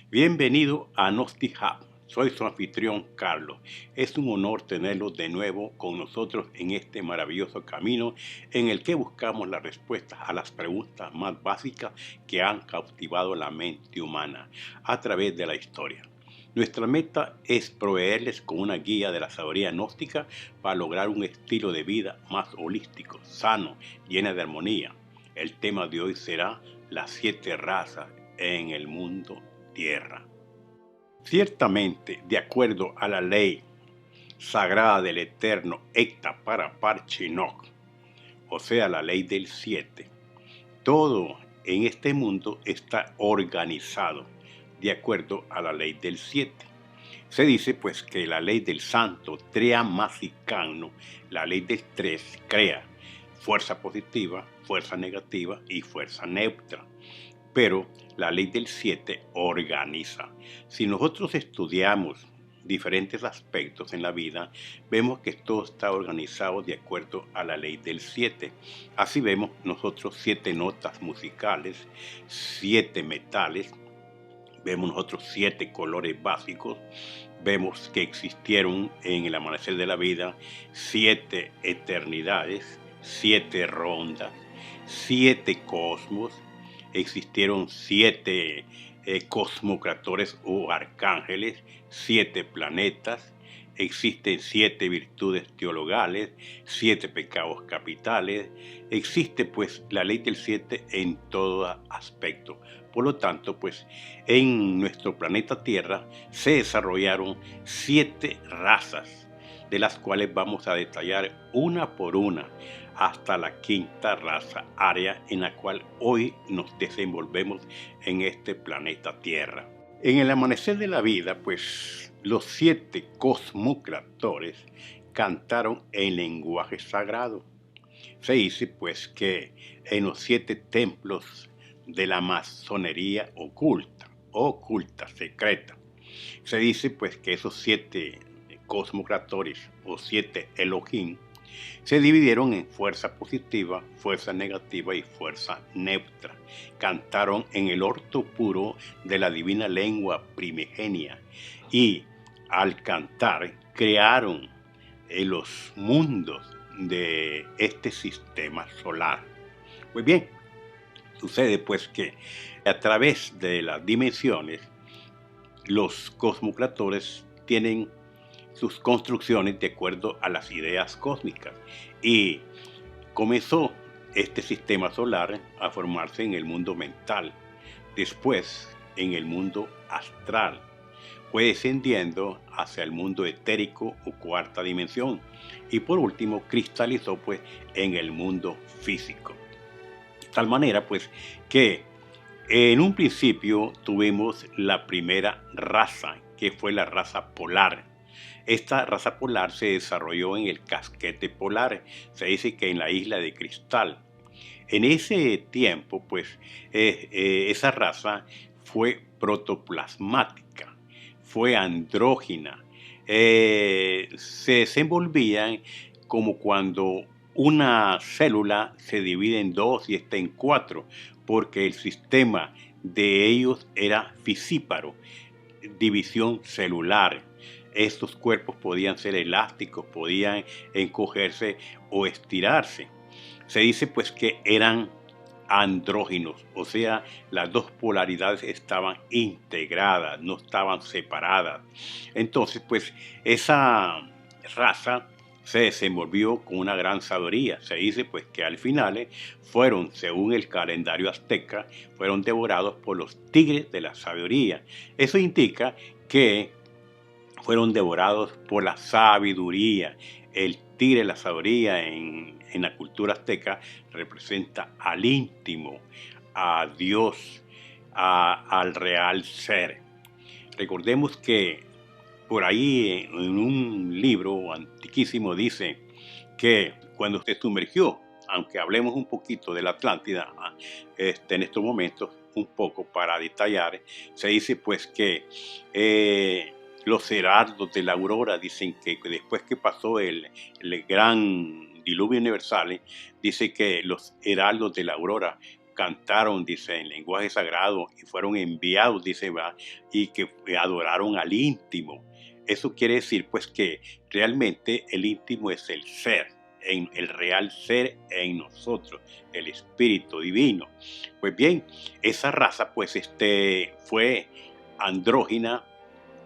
Bienvenido a Gnostic Hub. Soy su anfitrión Carlos. Es un honor tenerlo de nuevo con nosotros en este maravilloso camino en el que buscamos las respuestas a las preguntas más básicas que han cautivado la mente humana a través de la historia. Nuestra meta es proveerles con una guía de la sabiduría gnóstica para lograr un estilo de vida más holístico, sano, lleno de armonía. El tema de hoy será las 7 razas en el mundo Tierra. Ciertamente, de acuerdo a la ley sagrada del eterno Ekta Paraparchinok, o sea, la ley del 7, todo en este mundo está organizado de acuerdo a la ley del 7. Se dice pues que la ley del santo Triamasicano, la ley del 3, crea fuerza positiva, fuerza negativa y fuerza neutra. Pero la ley del 7 organiza. Si nosotros estudiamos diferentes aspectos en la vida, vemos que todo está organizado de acuerdo a la ley del 7. Así vemos nosotros 7 notas musicales, 7 metales, vemos nosotros 7 colores básicos, vemos que existieron en el amanecer de la vida 7 eternidades, 7 rondas, 7 cosmos, existieron 7 cosmocratores o arcángeles, 7 planetas, existen 7 virtudes teologales, 7 pecados capitales, existe pues la ley del 7 en todo aspecto. Por lo tanto, pues en nuestro planeta Tierra se desarrollaron 7 razas, de las cuales vamos a detallar una por una hasta la 5ª raza área en la cual hoy nos desenvolvemos en este planeta Tierra. En el amanecer de la vida, pues los 7 cosmocratores cantaron en lenguaje sagrado. Se dice pues que en los 7 templos de la masonería oculta, secreta, se dice pues que esos 7 cosmocratores o 7 Elohim se dividieron en fuerza positiva, fuerza negativa y fuerza neutra. Cantaron en el orto puro de la divina lengua primigenia y al cantar crearon los mundos de este sistema solar. Pues bien, sucede pues que a través de las dimensiones los cosmocratores tienen sus construcciones de acuerdo a las ideas cósmicas y comenzó este sistema solar a formarse en el mundo mental, después en el mundo astral, fue descendiendo hacia el mundo etérico o 4ª dimensión y por último cristalizó pues en el mundo físico. De tal manera pues que en un principio tuvimos la primera raza, que fue la raza polar. Esta raza polar se desarrolló en el casquete polar, se dice que en la isla de Cristal. En ese tiempo, pues, esa raza fue protoplasmática, fue andrógina, se desenvolvían como cuando una célula se divide en 2 y está en 4, porque el sistema de ellos era fisíparo, división celular. Estos cuerpos podían ser elásticos, podían encogerse o estirarse. Se dice pues que eran andróginos, o sea, las dos polaridades estaban integradas, no estaban separadas. Entonces, pues esa raza se desenvolvió con una gran sabiduría. Se dice pues que al final fueron, según el calendario azteca, fueron devorados por los tigres de la sabiduría. Eso indica que fueron devorados por la sabiduría. El tigre de la sabiduría en la cultura azteca representa al íntimo, a Dios, al real ser. Recordemos que por ahí en un libro antiquísimo dice que cuando se sumergió, aunque hablemos un poquito de la Atlántida en estos momentos, un poco para detallar, se dice pues que los heraldos de la aurora dicen que después que pasó el gran diluvio universal, dice que los heraldos de la aurora cantaron, dice, en lenguaje sagrado y fueron enviados, dice, va, y que adoraron al íntimo. Eso quiere decir, pues, que realmente el íntimo es el ser, en el real ser en nosotros, el espíritu divino. Pues bien, esa raza, pues, fue andrógina,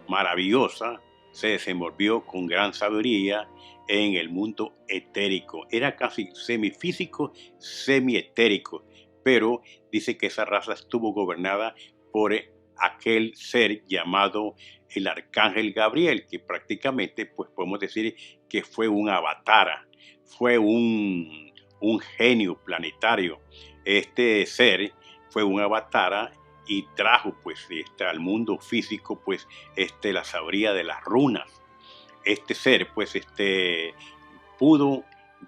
maravillosa, se desenvolvió con gran sabiduría en el mundo etérico. Era casi semifísico, semietérico, pero dice que esa raza estuvo gobernada por aquel ser llamado el arcángel Gabriel, que prácticamente pues podemos decir que fue un avatar, fue un genio planetario. Este ser fue un avatar y trajo pues al mundo físico pues la sabiduría de las runas. Este ser pues pudo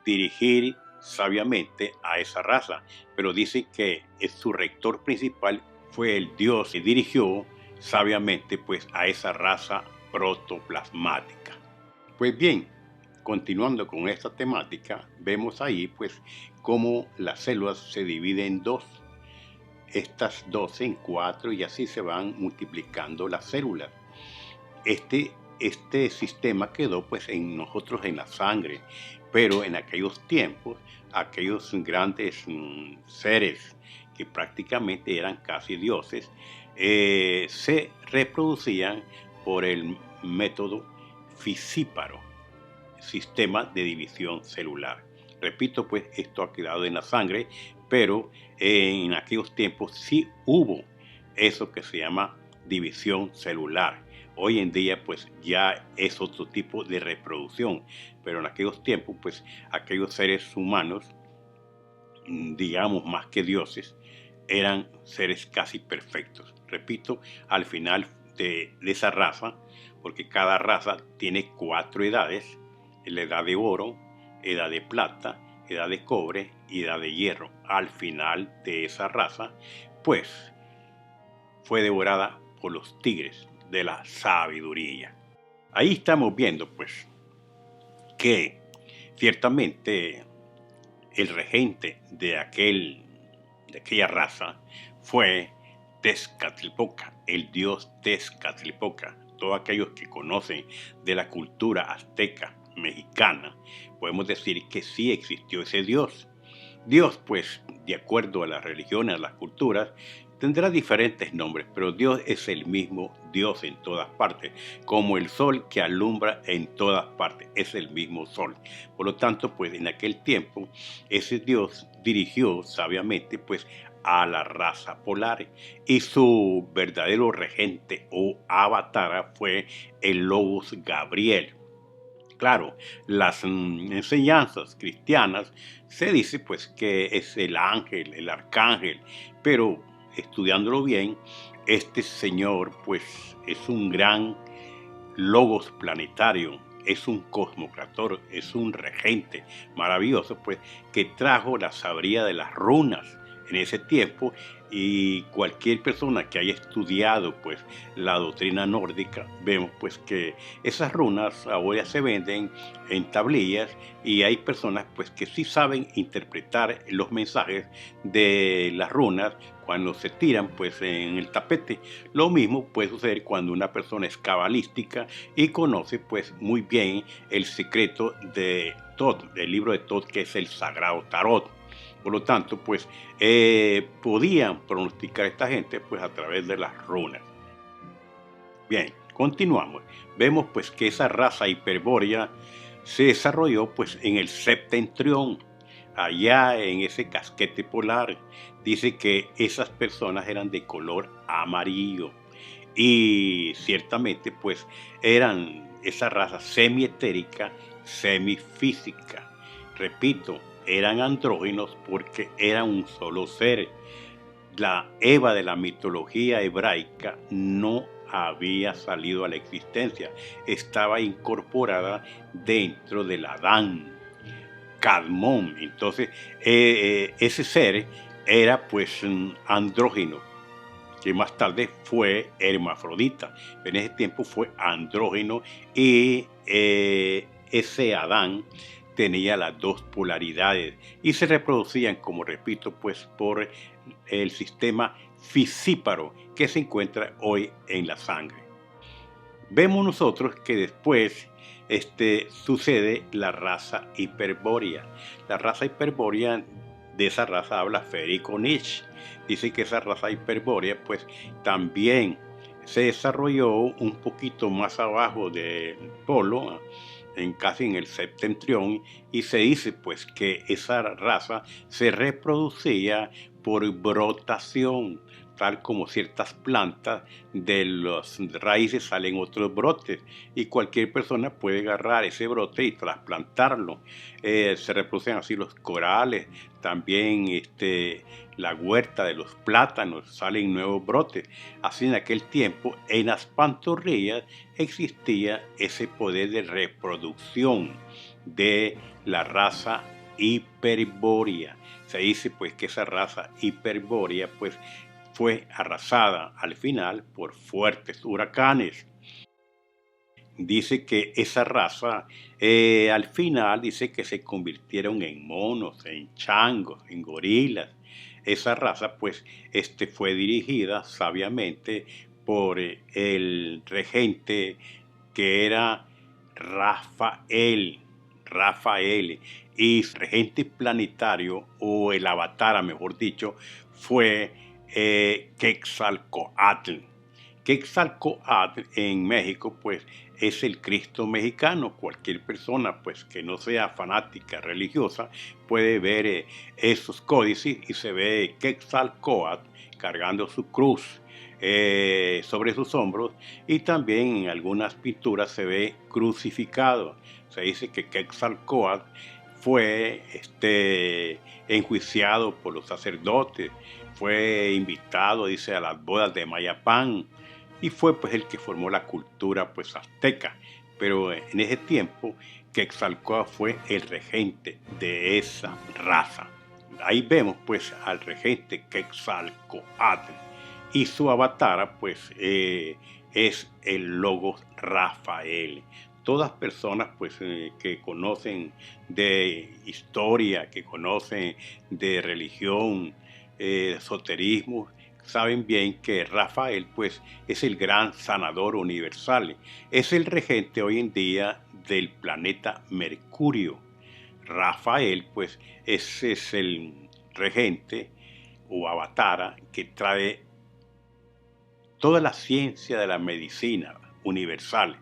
dirigir sabiamente a esa raza, pero dice que su rector principal fue el Dios que dirigió sabiamente pues a esa raza protoplasmática. Pues bien, continuando con esta temática, vemos ahí pues cómo las células se dividen en dos, estas dos en cuatro, y así se van multiplicando las células. Este sistema quedó pues en nosotros en la sangre, pero en aquellos tiempos, aquellos grandes seres que prácticamente eran casi dioses, se reproducían por el método fisíparo, sistema de división celular. Repito, pues esto ha quedado en la sangre, pero en aquellos tiempos sí hubo eso que se llama división celular. Hoy en día pues ya es otro tipo de reproducción, pero en aquellos tiempos pues aquellos seres humanos, digamos más que dioses, eran seres casi perfectos. Repito, al final de esa raza, porque cada raza tiene 4 edades: la edad de oro, edad de plata, edad de cobre y edad de hierro. Al final de esa raza, pues, fue devorada por los tigres de la sabiduría. Ahí estamos viendo, pues, que ciertamente el regente de aquella raza fue Tezcatlipoca, el dios Tezcatlipoca. Todos aquellos que conocen de la cultura azteca mexicana, podemos decir que sí existió ese Dios. Dios, pues, de acuerdo a las religiones, a las culturas, tendrá diferentes nombres, pero Dios es el mismo Dios en todas partes, como el sol que alumbra en todas partes, es el mismo sol. Por lo tanto, pues, en aquel tiempo, ese Dios dirigió sabiamente, pues, a la raza polar, y su verdadero regente o avatar fue el Logos Gabriel. Claro, las enseñanzas cristianas se dice pues que es el ángel, el arcángel, pero estudiándolo bien, este señor pues es un gran logos planetario, es un cosmocrator, es un regente maravilloso pues que trajo la sabiduría de las runas en ese tiempo, y cualquier persona que haya estudiado pues la doctrina nórdica, vemos pues que esas runas ahora se venden en tablillas, y hay personas pues que sí saben interpretar los mensajes de las runas cuando se tiran pues en el tapete. Lo mismo puede suceder cuando una persona es cabalística y conoce pues muy bien el secreto de Thoth, del libro de Thoth, que es el sagrado tarot. Por lo tanto, pues podían pronosticar a esta gente pues a través de las runas. Bien, continuamos. Vemos pues que esa raza hiperbórea se desarrolló pues en el septentrión, allá en ese casquete polar. Dice que esas personas eran de color amarillo, y ciertamente pues eran esa raza semietérica, semifísica. Repito, eran andróginos porque eran un solo ser. La Eva de la mitología hebraica no había salido a la existencia, estaba incorporada dentro del Adán, Cadmón. Entonces, ese ser era pues andrógino, que más tarde fue hermafrodita. En ese tiempo fue andrógino, y ese Adán tenía las dos polaridades y se reproducían, como repito, pues por el sistema fisíparo que se encuentra hoy en la sangre. Vemos nosotros que después sucede la raza hiperbórea. La raza hiperbórea, de esa raza habla Federico Nietzsche. Dice que esa raza hiperbórea pues también se desarrolló un poquito más abajo del polo, casi en el septentrión, y se dice pues que esa raza se reproducía por brotación, tal como ciertas plantas de las raíces salen otros brotes y cualquier persona puede agarrar ese brote y trasplantarlo. Se reproducen así los corales, también la huerta de los plátanos, salen nuevos brotes. Así en aquel tiempo en las pantorrillas existía ese poder de reproducción de la raza hiperbórea. Se dice pues que esa raza hiperbórea pues fue arrasada al final por fuertes huracanes. Dice que esa raza al final dice que se convirtieron en monos, en changos, en gorilas. Esa raza pues fue dirigida sabiamente por el regente que era Rafael, y regente planetario, o el avatar, mejor dicho, fue Quetzalcóatl. Quetzalcóatl en México pues es el Cristo mexicano. Cualquier persona pues que no sea fanática religiosa puede ver esos códices y se ve Quetzalcóatl cargando su cruz sobre sus hombros, y también en algunas pinturas se ve crucificado. Se dice que Quetzalcóatl fue enjuiciado por los sacerdotes, fue invitado, dice, a las bodas de Mayapán, y fue pues el que formó la cultura pues azteca. Pero en ese tiempo Quetzalcóatl fue el regente de esa raza. Ahí vemos pues al regente Quetzalcóatl, y su avatar pues es el Logos Rafael. Todas personas pues que conocen de historia, que conocen de religión, esoterismo, saben bien que Rafael pues es el gran sanador universal. Es el regente hoy en día del planeta Mercurio. Rafael pues ese es el regente o avatar que trae toda la ciencia de la medicina universal.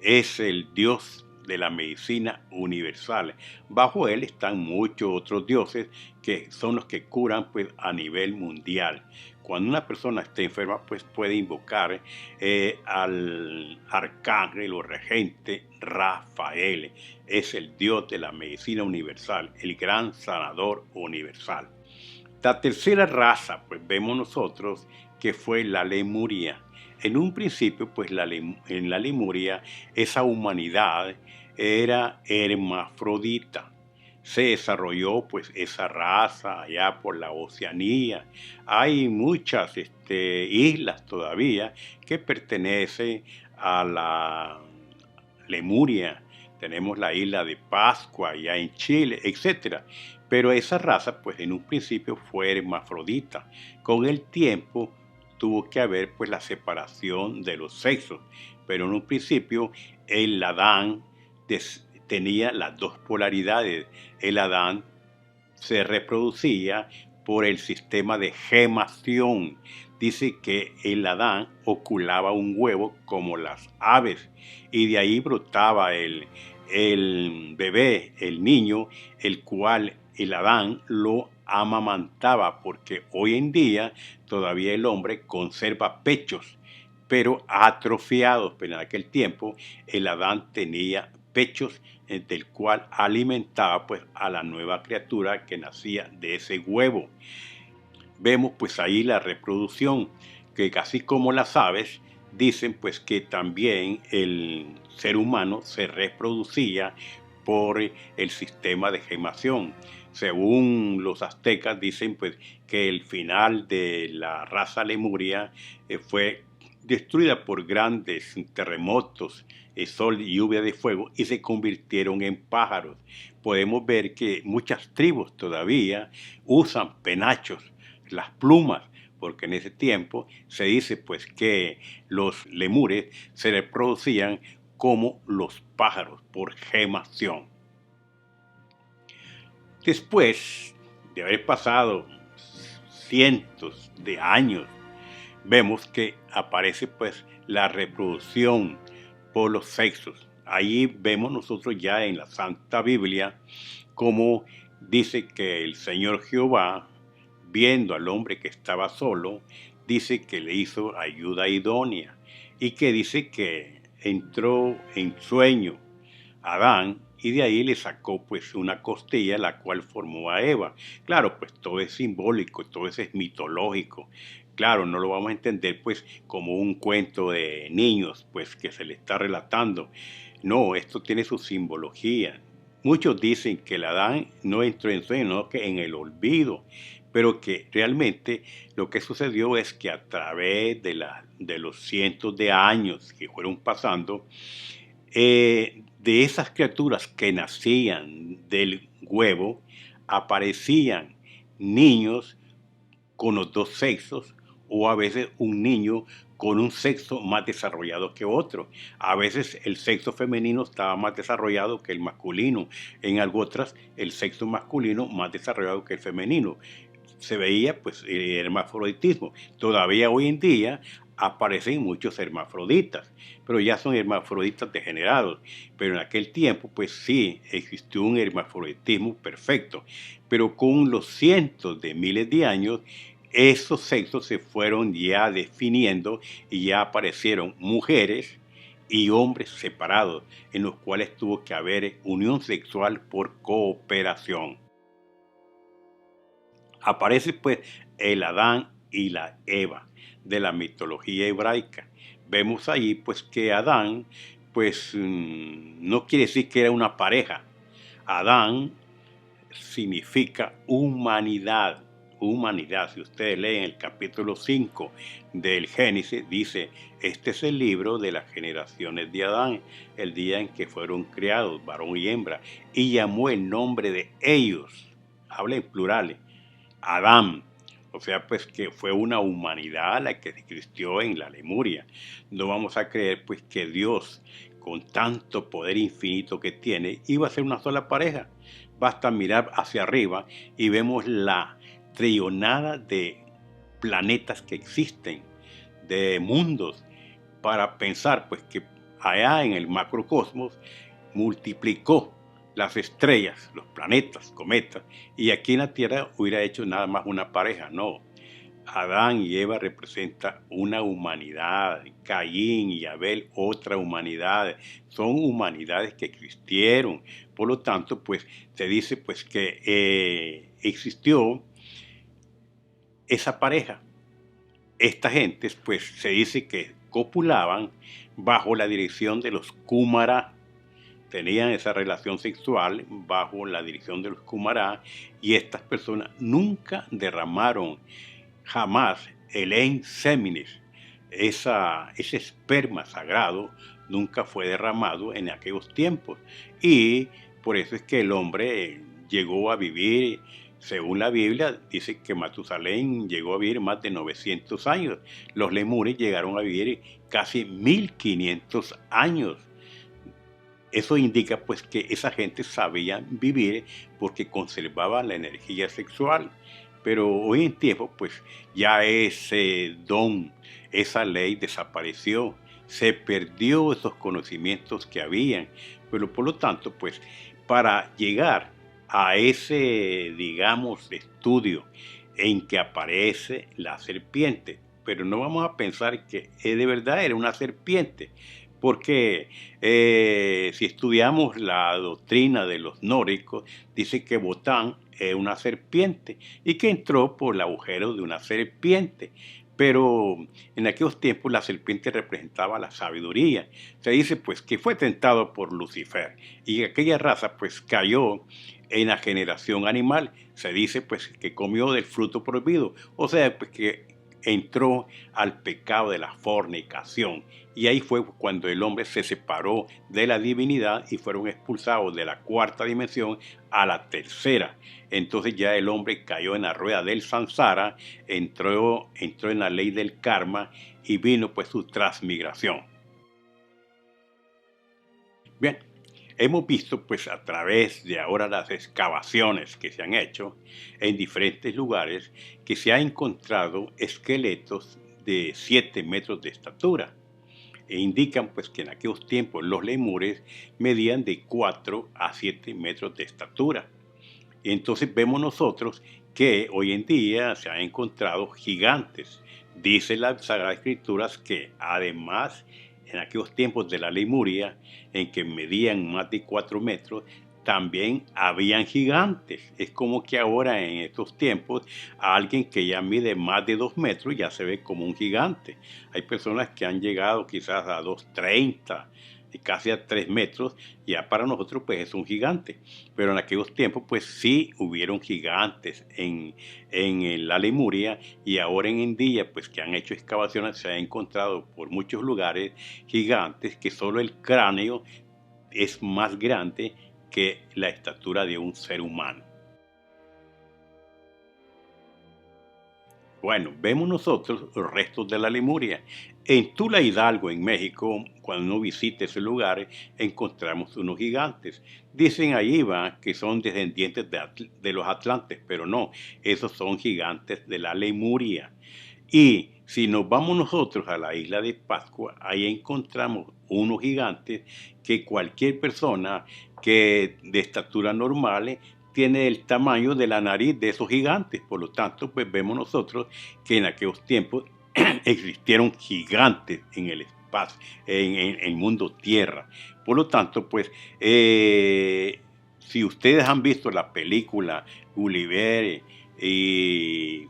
Es el Dios de la medicina universal. Bajo él están muchos otros dioses que son los que curan pues a nivel mundial. Cuando una persona está enferma pues puede invocar al arcángel o regente Rafael. Es el Dios de la medicina universal, el gran sanador universal. La tercera raza pues vemos nosotros que fue la Lemuria. En un principio, pues en la Lemuria, esa humanidad era hermafrodita. Se desarrolló pues esa raza allá por la Oceanía. Hay muchas islas todavía que pertenecen a la Lemuria. Tenemos la isla de Pascua allá en Chile, etc. Pero esa raza pues en un principio fue hermafrodita. Con el tiempo tuvo que haber pues la separación de los sexos, pero en un principio el Adán tenía las dos polaridades. El Adán se reproducía por el sistema de gemación. Dice que el Adán oculaba un huevo como las aves y de ahí brotaba el bebé, el niño, el cual el Adán lo amamantaba, porque hoy en día todavía el hombre conserva pechos, pero atrofiados. Pero en aquel tiempo el Adán tenía pechos del cual alimentaba pues a la nueva criatura que nacía de ese huevo. Vemos pues ahí la reproducción, que casi como las aves dicen pues que también el ser humano se reproducía por el sistema de gemación. Según los aztecas dicen pues que el final de la raza lemuria fue destruida por grandes terremotos, sol y lluvia de fuego, y se convirtieron en pájaros. Podemos ver que muchas tribus todavía usan penachos, las plumas, porque en ese tiempo se dice pues que los lemures se reproducían como los pájaros por gemación. Después de haber pasado cientos de años, vemos que aparece pues la reproducción por los sexos. Ahí vemos nosotros ya en la Santa Biblia como dice que el Señor Jehová, viendo al hombre que estaba solo, dice que le hizo ayuda idónea y que dice que entró en sueño a Adán y de ahí le sacó pues una costilla la cual formó a Eva. Claro, pues todo es simbólico, todo eso es mitológico. Claro, no lo vamos a entender pues como un cuento de niños pues que se le está relatando. No, esto tiene su simbología. Muchos dicen que el Adán no entró en sueño, no, que en el olvido, pero que realmente lo que sucedió es que a través de los cientos de años que fueron pasando, de esas criaturas que nacían del huevo, aparecían niños con los dos sexos o a veces un niño con un sexo más desarrollado que otro. A veces el sexo femenino estaba más desarrollado que el masculino, en otras el sexo masculino más desarrollado que el femenino. Se veía pues el hermafroditismo. Todavía hoy en día aparecen muchos hermafroditas, pero ya son hermafroditas degenerados. Pero en aquel tiempo pues sí existió un hermafroditismo perfecto, pero con los cientos de miles de años esos sexos se fueron ya definiendo y ya aparecieron mujeres y hombres separados, en los cuales tuvo que haber unión sexual por cooperación. Aparece pues el Adán y la Eva de la mitología hebraica. Vemos ahí pues que Adán pues no quiere decir que era una pareja. Adán significa humanidad. Humanidad. Si ustedes leen el capítulo 5 del Génesis, dice, este es el libro de las generaciones de Adán, el día en que fueron creados, varón y hembra, y llamó el nombre de ellos, habla en plurales, Adán. O sea, pues que fue una humanidad la que existió en la Lemuria. No vamos a creer pues que Dios, con tanto poder infinito que tiene, iba a ser una sola pareja. Basta mirar hacia arriba y vemos la trillonada de planetas que existen, de mundos, para pensar pues que allá en el macrocosmos multiplicó las estrellas, los planetas, cometas, y aquí en la Tierra hubiera hecho nada más una pareja. No, Adán y Eva representan una humanidad, Caín y Abel otra humanidad, son humanidades que existieron. Por lo tanto, pues se dice pues que existió esa pareja. Esta gente pues se dice que copulaban bajo la dirección de los Kumara, tenían esa relación sexual bajo la dirección de los Kumara, y estas personas nunca derramaron jamás el en seminis, ese esperma sagrado nunca fue derramado en aquellos tiempos, y por eso es que el hombre llegó a vivir, según la Biblia, dice que Matusalén llegó a vivir más de 900 años, los lemures llegaron a vivir casi 1500 años. Eso indica pues que esa gente sabía vivir porque conservaba la energía sexual. Pero hoy en tiempo pues ya ese don, esa ley desapareció, se perdió esos conocimientos que habían. Pero por lo tanto pues para llegar a ese, digamos, estudio en que aparece la serpiente, pero no vamos a pensar que de verdad era una serpiente, porque si estudiamos la doctrina de los nórdicos, dice que Botán es una serpiente y que entró por el agujero de una serpiente. Pero en aquellos tiempos la serpiente representaba la sabiduría. Se dice pues que fue tentado por Lucifer y aquella raza pues cayó en la generación animal. Se dice pues que comió del fruto prohibido. O sea pues que entró al pecado de la fornicación. Y ahí fue cuando el hombre se separó de la divinidad y fueron expulsados de la cuarta dimensión a la tercera. Entonces ya el hombre cayó en la rueda del samsara, entró en la ley del karma y vino pues su transmigración. Bien, hemos visto pues a través de ahora las excavaciones que se han hecho en diferentes lugares que se han encontrado esqueletos de 7 metros de estatura e indican pues que en aquellos tiempos los lemures medían de 4 a 7 metros de estatura. Y entonces vemos nosotros que hoy en día se han encontrado gigantes. Dice las Sagradas Escrituras que además en aquellos tiempos de la Lemuria, en que medían más de 4 metros, también habían gigantes. Es como que ahora en estos tiempos a alguien que ya mide más de 2 metros ya se ve como un gigante. Hay personas que han llegado quizás a 2,30 y casi a 3 metros, ya para nosotros pues es un gigante. Pero en aquellos tiempos pues sí hubieron gigantes en la Lemuria, y ahora en día pues que han hecho excavaciones se ha encontrado por muchos lugares gigantes que solo el cráneo es más grande que la estatura de un ser humano. Bueno, vemos nosotros los restos de la Lemuria. En Tula Hidalgo, en México, cuando uno visita ese lugar, encontramos unos gigantes. Dicen allí que son descendientes de los atlantes, pero no, esos son gigantes de la Lemuria. Y si nos vamos nosotros a la isla de Pascua, ahí encontramos unos gigantes que cualquier persona que de estatura normal tiene el tamaño de la nariz de esos gigantes. Por lo tanto, pues vemos nosotros que en aquellos tiempos existieron gigantes en el espacio, en el mundo tierra. Por lo tanto, pues, si ustedes han visto la película Gulliver y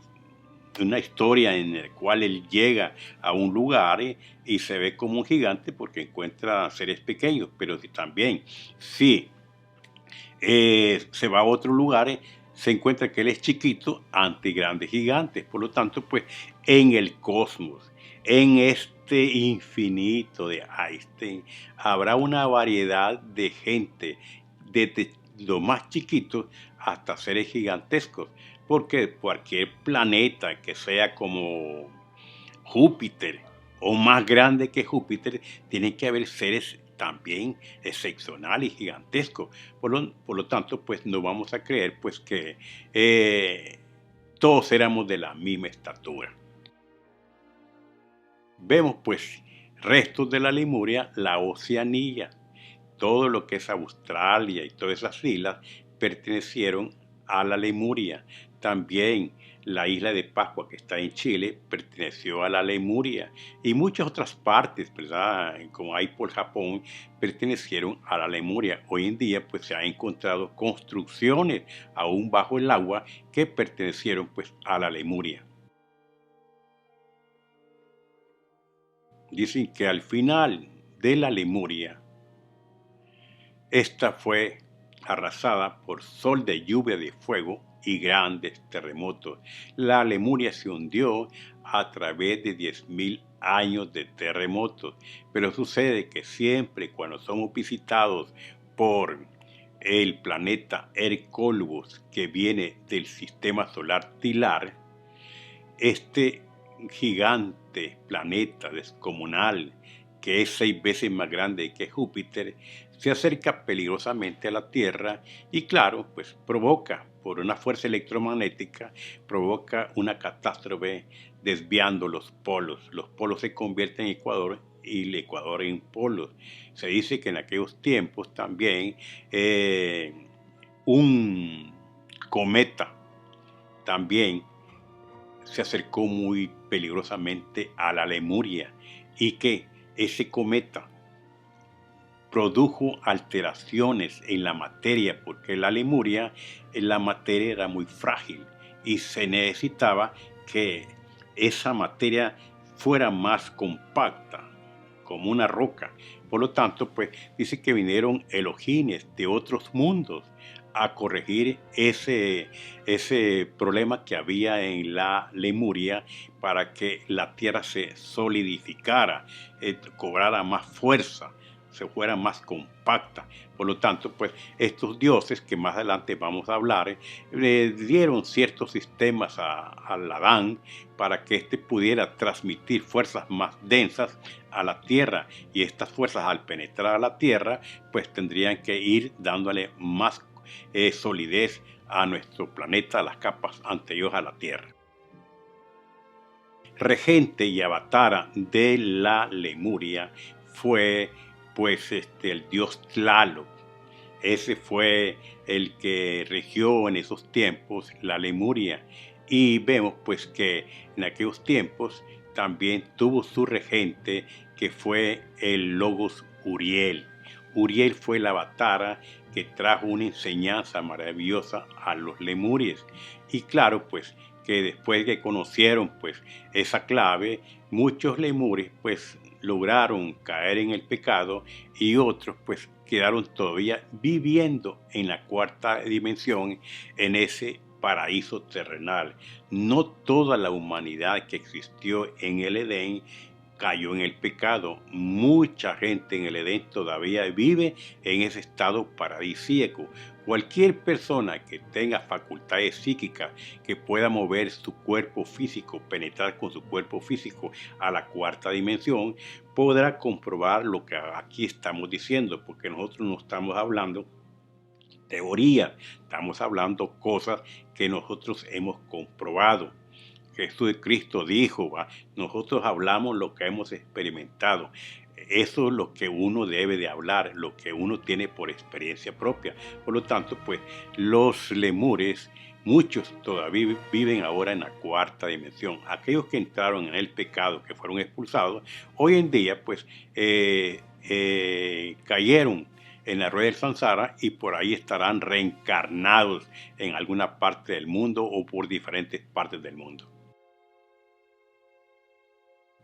una historia en la cual él llega a un lugar y se ve como un gigante porque encuentra seres pequeños, pero también si se va a otro lugar, se encuentra que él es chiquito ante grandes gigantes. Por lo tanto, pues en el cosmos, en este infinito de Einstein, habrá una variedad de gente, desde lo más chiquito hasta seres gigantescos, porque cualquier planeta que sea como Júpiter o más grande que Júpiter, tiene que haber seres también excepcionales y gigantescos. Por lo tanto, pues no vamos a creer pues que todos éramos de la misma estatura. Vemos pues restos de la Lemuria, la Oceanía, todo lo que es Australia y todas esas islas pertenecieron a la Lemuria. También la isla de Pascua, que está en Chile, perteneció a la Lemuria, y muchas otras partes, ¿verdad?, como hay por Japón, pertenecieron a la Lemuria. Hoy en día pues se han encontrado construcciones aún bajo el agua que pertenecieron pues a la Lemuria. Dicen que al final de la Lemuria, esta fue arrasada por sol de lluvia de fuego y grandes terremotos. La Lemuria se hundió a través de 10.000 años de terremotos. Pero sucede que siempre cuando somos visitados por el planeta Hercólogos, que viene del sistema solar Tilar, este gigante planeta descomunal, que es 6 veces más grande que Júpiter, se acerca peligrosamente a la Tierra y claro, pues provoca, por una fuerza electromagnética, provoca una catástrofe desviando los polos. Los polos se convierten en Ecuador y el Ecuador en polos. Se dice que en aquellos tiempos también un cometa también se acercó muy peligrosamente a la Lemuria, y que ese cometa produjo alteraciones en la materia, porque la Lemuria, la materia era muy frágil y se necesitaba que esa materia fuera más compacta, como una roca. Por lo tanto, pues dice que vinieron Elohines de otros mundos a corregir ese problema que había en la Lemuria para que la tierra se solidificara, cobrara más fuerza, se fuera más compacta. Por lo tanto, pues estos dioses que más adelante vamos a hablar, le dieron ciertos sistemas al Adán para que éste pudiera transmitir fuerzas más densas a la tierra, y estas fuerzas al penetrar a la tierra pues tendrían que ir dándole más solidez a nuestro planeta, a las capas anteriores a la tierra. Regente y avatara de la Lemuria fue pues el dios Tlaloc. Ese fue el que regió en esos tiempos la Lemuria, y vemos pues que en aquellos tiempos también tuvo su regente, que fue el Logos Uriel. Uriel fue la avatara que trajo una enseñanza maravillosa a los lemures, y claro pues que después que conocieron pues esa clave, muchos lemures pues lograron caer en el pecado, y otros pues quedaron todavía viviendo en la cuarta dimensión, en ese paraíso terrenal. No toda la humanidad que existió en el Edén cayó en el pecado. Mucha gente en el Edén todavía vive en ese estado paradisíaco. Cualquier persona que tenga facultades psíquicas, que pueda mover su cuerpo físico, penetrar con su cuerpo físico a la cuarta dimensión, podrá comprobar lo que aquí estamos diciendo, porque nosotros no estamos hablando teoría, estamos hablando cosas que nosotros hemos comprobado. Jesucristo dijo, nosotros hablamos lo que hemos experimentado. Eso es lo que uno debe de hablar, lo que uno tiene por experiencia propia. Por lo tanto, pues los lemures, muchos todavía viven ahora en la cuarta dimensión. Aquellos que entraron en el pecado, que fueron expulsados, hoy en día pues cayeron en la rueda del samsara, y por ahí estarán reencarnados en alguna parte del mundo o por diferentes partes del mundo.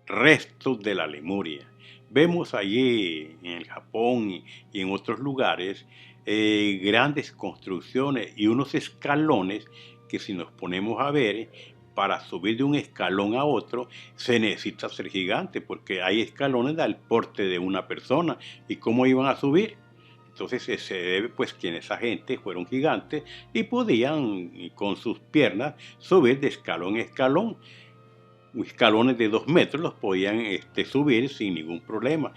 Restos de la Lemuria. Vemos allí en el Japón y en otros lugares grandes construcciones y unos escalones que, si nos ponemos a ver, para subir de un escalón a otro se necesita ser gigante, porque hay escalones del porte de una persona. ¿Y cómo iban a subir? Entonces se debe pues que esa gente fueron gigantes y podían con sus piernas subir de escalón en escalón. Escalones de 2 metros los podían subir sin ningún problema.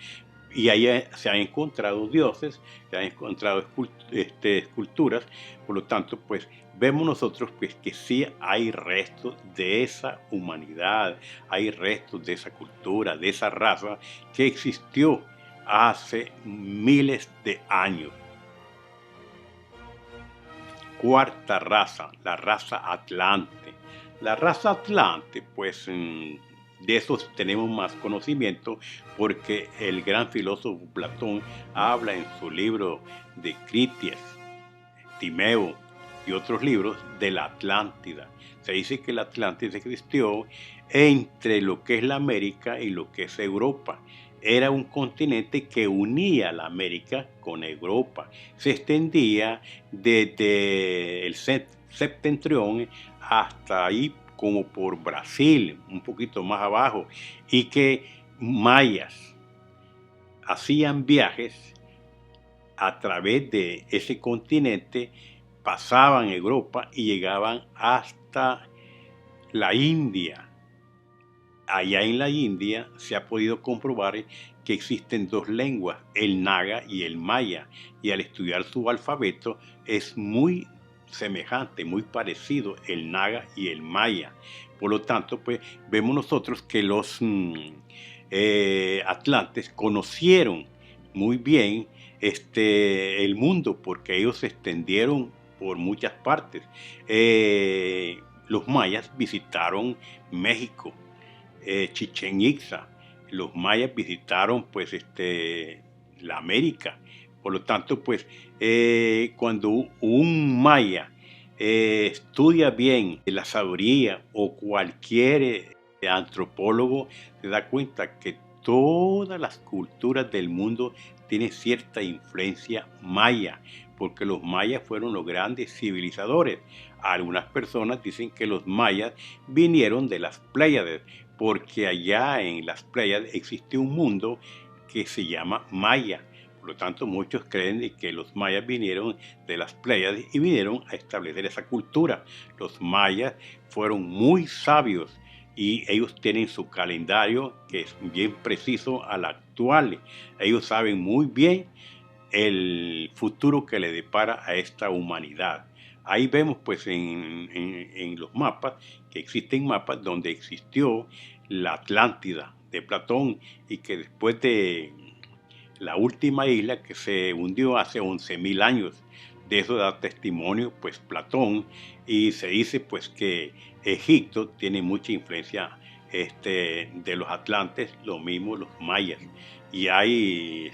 Y ahí se han encontrado dioses, se han encontrado esculturas. Por lo tanto, pues vemos nosotros pues que sí hay restos de esa humanidad, hay restos de esa cultura, de esa raza que existió hace miles de años. Cuarta raza, la raza Atlante. La raza Atlante, pues de esos tenemos más conocimiento, porque el gran filósofo Platón habla en su libro de Critias, Timeo y otros libros de la Atlántida. Se dice que la Atlántida existió entre lo que es la América y lo que es Europa. Era un continente que unía la América con Europa. Se extendía desde el septentrión hasta ahí como por Brasil, un poquito más abajo, y que mayas hacían viajes a través de ese continente, pasaban Europa y llegaban hasta la India. Allá en la India se ha podido comprobar que existen 2 lenguas, el naga y el maya, y al estudiar su alfabeto es muy semejante, muy parecido el naga y el maya. Por lo tanto, pues vemos nosotros que los atlantes conocieron muy bien el mundo, porque ellos se extendieron por muchas partes. Los mayas visitaron México, Chichén Itzá. Los mayas visitaron pues la América. Por lo tanto, pues cuando un maya estudia bien la sabiduría, o cualquier antropólogo se da cuenta que todas las culturas del mundo tienen cierta influencia maya, porque los mayas fueron los grandes civilizadores. Algunas personas dicen que los mayas vinieron de las Pléyades, porque allá en las Pléyades existe un mundo que se llama Maya. Por lo tanto, muchos creen de que los mayas vinieron de las Pléyades y vinieron a establecer esa cultura. Los mayas fueron muy sabios y ellos tienen su calendario que es bien preciso al actual. Ellos saben muy bien el futuro que le depara a esta humanidad. Ahí vemos pues en los mapas, que existen mapas donde existió la Atlántida de Platón y que después de la última isla que se hundió hace 11.000 años. De eso da testimonio pues Platón, y se dice pues que Egipto tiene mucha influencia de los atlantes, lo mismo los mayas. Y hay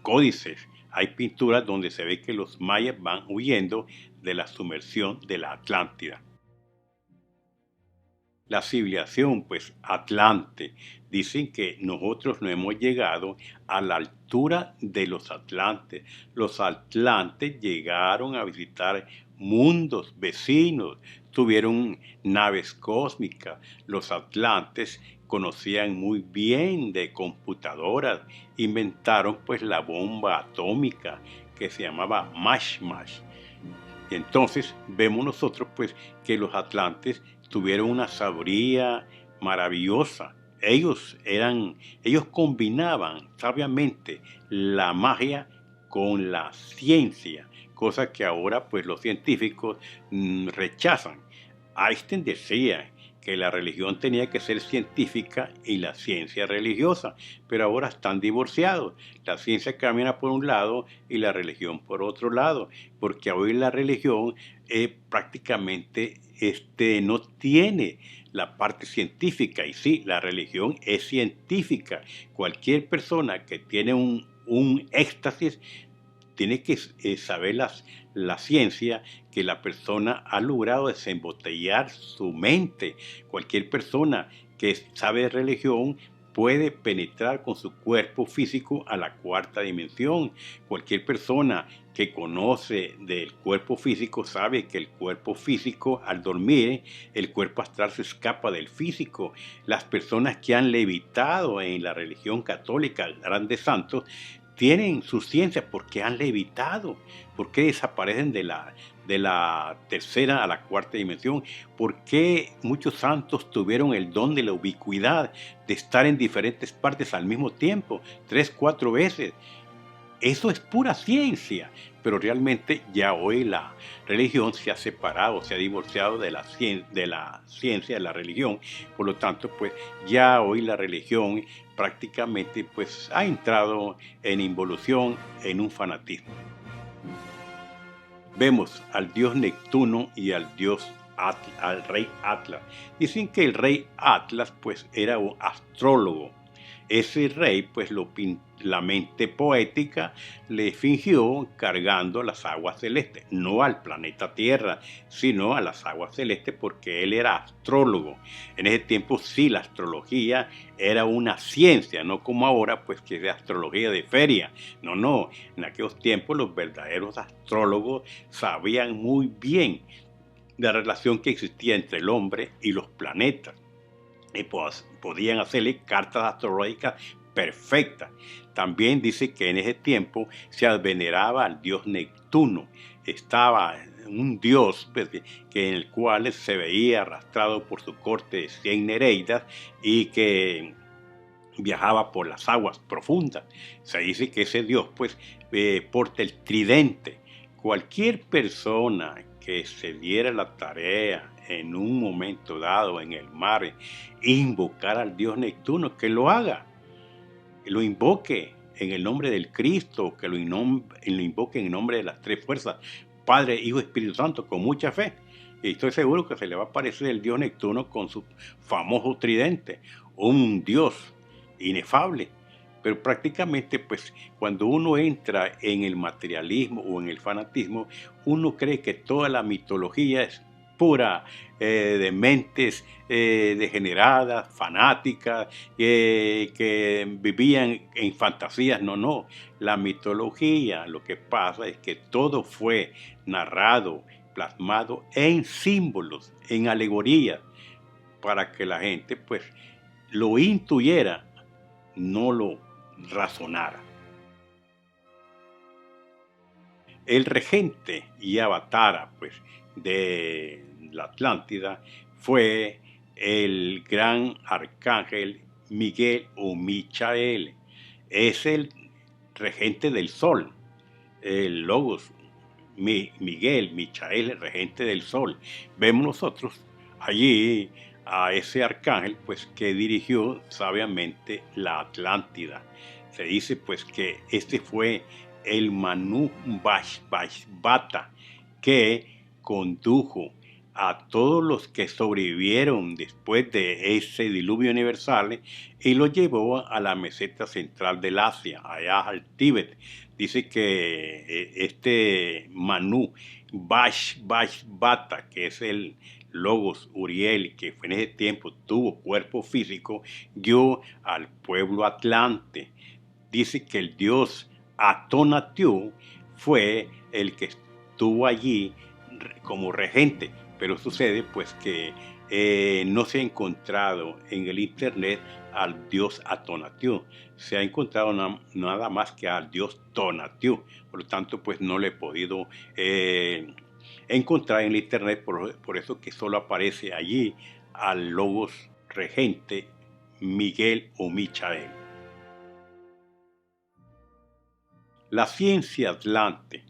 códices, hay pinturas donde se ve que los mayas van huyendo de la sumersión de la Atlántida. La civilización, pues, Atlante, dicen que nosotros no hemos llegado a la altura de los atlantes. Los atlantes llegaron a visitar mundos vecinos, tuvieron naves cósmicas. Los atlantes conocían muy bien de computadoras, inventaron pues la bomba atómica que se llamaba Mashmash. Y entonces vemos nosotros pues que los atlantes tuvieron una sabiduría maravillosa. Ellos combinaban sabiamente la magia con la ciencia, cosa que ahora pues los científicos rechazan. Einstein decía que la religión tenía que ser científica y la ciencia religiosa, pero ahora están divorciados. La ciencia camina por un lado y la religión por otro lado, porque hoy la religión prácticamente no tiene la parte científica, y sí, la religión es científica. Cualquier persona que tiene un éxtasis tiene que saber la ciencia, que la persona ha logrado desembotellar su mente. Cualquier persona que sabe de religión puede penetrar con su cuerpo físico a la cuarta dimensión. Cualquier persona que conoce del cuerpo físico sabe que el cuerpo físico, al dormir, el cuerpo astral se escapa del físico. Las personas que han levitado en la religión católica, grandes santos, tienen su ciencia porque han levitado, porque desaparecen de la tercera a la cuarta dimensión, porque muchos santos tuvieron el don de la ubicuidad, de estar en diferentes partes al mismo tiempo, 3, 4 veces. Eso es pura ciencia, pero realmente ya hoy la religión se ha separado, se ha divorciado de la ciencia, de la religión. Por lo tanto, pues ya hoy la religión prácticamente pues ha entrado en involución, en un fanatismo. Vemos al dios Neptuno y al rey Atlas. Dicen que el rey Atlas pues era un astrólogo. Ese rey pues la mente poética le fingió cargando las aguas celestes, no al planeta Tierra, sino a las aguas celestes, porque él era astrólogo. En ese tiempo sí, la astrología era una ciencia, no como ahora pues que es de astrología de feria. No, en aquellos tiempos los verdaderos astrólogos sabían muy bien la relación que existía entre el hombre y los planetas. Y pues podían hacerle cartas astrológicas perfectas. También dice que en ese tiempo se veneraba al dios Neptuno. Estaba un dios en el cual se veía arrastrado por su corte de 100 nereidas y que viajaba por las aguas profundas. Se dice que ese dios pues porta el tridente. Cualquier persona que se diera la tarea en un momento dado en el mar, invocar al dios Neptuno, que lo haga, que lo invoque en el nombre del Cristo, que lo invoque en el nombre de las tres fuerzas, Padre, Hijo y Espíritu Santo, con mucha fe. Y estoy seguro que se le va a aparecer el dios Neptuno con su famoso tridente, un dios inefable. Pero prácticamente, pues, cuando uno entra en el materialismo o en el fanatismo, uno cree que toda la mitología pura de mentes degeneradas, fanáticas, que vivían en fantasías. No, no. La mitología, lo que pasa es que todo fue narrado, plasmado en símbolos, en alegorías, para que la gente pues lo intuyera, no lo razonara. El regente y avatara pues de la Atlántida fue el gran arcángel Miguel o Michael. Es el regente del sol, el Logos, Miguel, Michael, el regente del sol. Vemos nosotros allí a ese arcángel pues que dirigió sabiamente la Atlántida. Se dice pues que este fue el Manu Bata, que condujo a todos los que sobrevivieron después de ese diluvio universal y los llevó a la meseta central del Asia, allá al Tíbet. Dice que este Manu Bata, que es el Logos Uriel, que en ese tiempo tuvo cuerpo físico, dio al pueblo Atlante. Dice que el dios Atonatiuh fue el que estuvo allí como regente, pero sucede pues que no se ha encontrado en el internet al dios Atonatiuh, se ha encontrado nada más que al dios Tonatiuh, por lo tanto pues no le he podido encontrar en el internet, por eso que solo aparece allí al Logos regente Miguel o Michael. La ciencia atlante.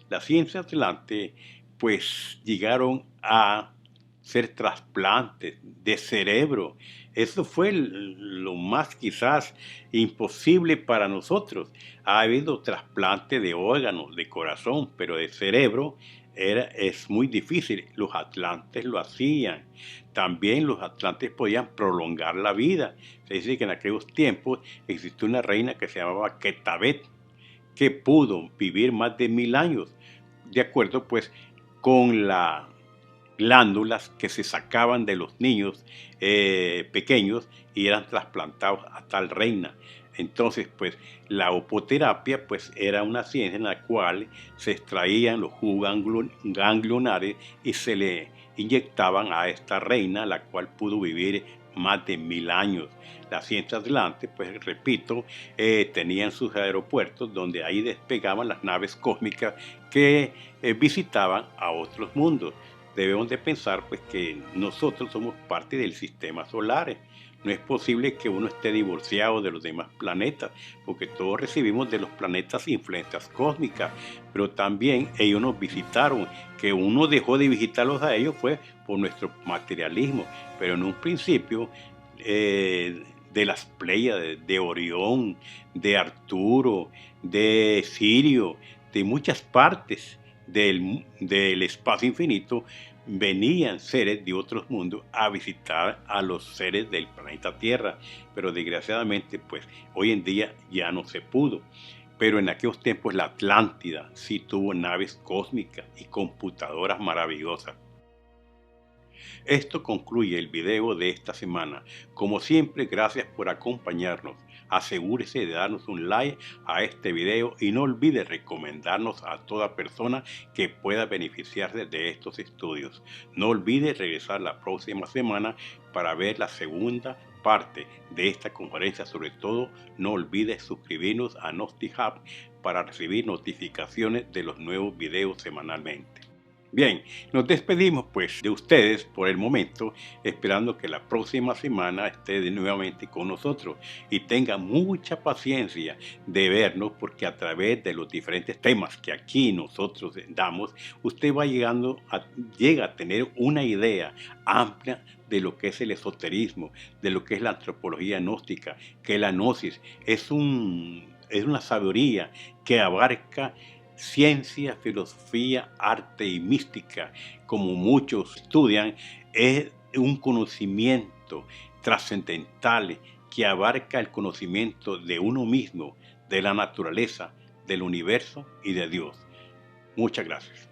La ciencia atlante pues llegaron a hacer trasplantes de cerebro. Eso fue lo más quizás imposible para nosotros. Ha habido trasplantes de órganos, de corazón, pero de cerebro es muy difícil. Los atlantes lo hacían. También los atlantes podían prolongar la vida. Se dice que en aquellos tiempos existió una reina que se llamaba Quetabet, que pudo vivir más de 1000 años, de acuerdo pues con las glándulas que se sacaban de los niños pequeños y eran trasplantados a tal reina. Entonces pues la opoterapia pues era una ciencia en la cual se extraían los jugos ganglionares y se le inyectaban a esta reina, la cual pudo vivir más de 1000 años. La ciencia atlante, pues repito, tenían sus aeropuertos donde ahí despegaban las naves cósmicas que visitaban a otros mundos. Debemos de pensar pues que nosotros somos parte del sistema solar. No es posible que uno esté divorciado de los demás planetas, porque todos recibimos de los planetas influencias cósmicas, pero también ellos nos visitaron. Que uno dejó de visitarlos a ellos fue por nuestro materialismo, pero en un principio de las Pléyades, de Orión, de Arturo, de Sirio, de muchas partes del espacio infinito, venían seres de otros mundos a visitar a los seres del planeta Tierra, pero desgraciadamente pues hoy en día ya no se pudo. Pero en aquellos tiempos la Atlántida sí tuvo naves cósmicas y computadoras maravillosas. Esto concluye el video de esta semana. Como siempre, gracias por acompañarnos. Asegúrese de darnos un like a este video y no olvide recomendarnos a toda persona que pueda beneficiarse de estos estudios. No olvide regresar la próxima semana para ver la segunda parte de esta conferencia. Sobre todo, no olvide suscribirnos a Gnostic Hub para recibir notificaciones de los nuevos videos semanalmente. Bien, nos despedimos pues de ustedes por el momento, esperando que la próxima semana esté nuevamente con nosotros y tenga mucha paciencia de vernos, porque a través de los diferentes temas que aquí nosotros damos, usted va llega a tener una idea amplia de lo que es el esoterismo, de lo que es la antropología gnóstica, que la gnosis es una sabiduría que abarca ciencia, filosofía, arte y mística. Como muchos estudian, es un conocimiento trascendental que abarca el conocimiento de uno mismo, de la naturaleza, del universo y de Dios. Muchas gracias.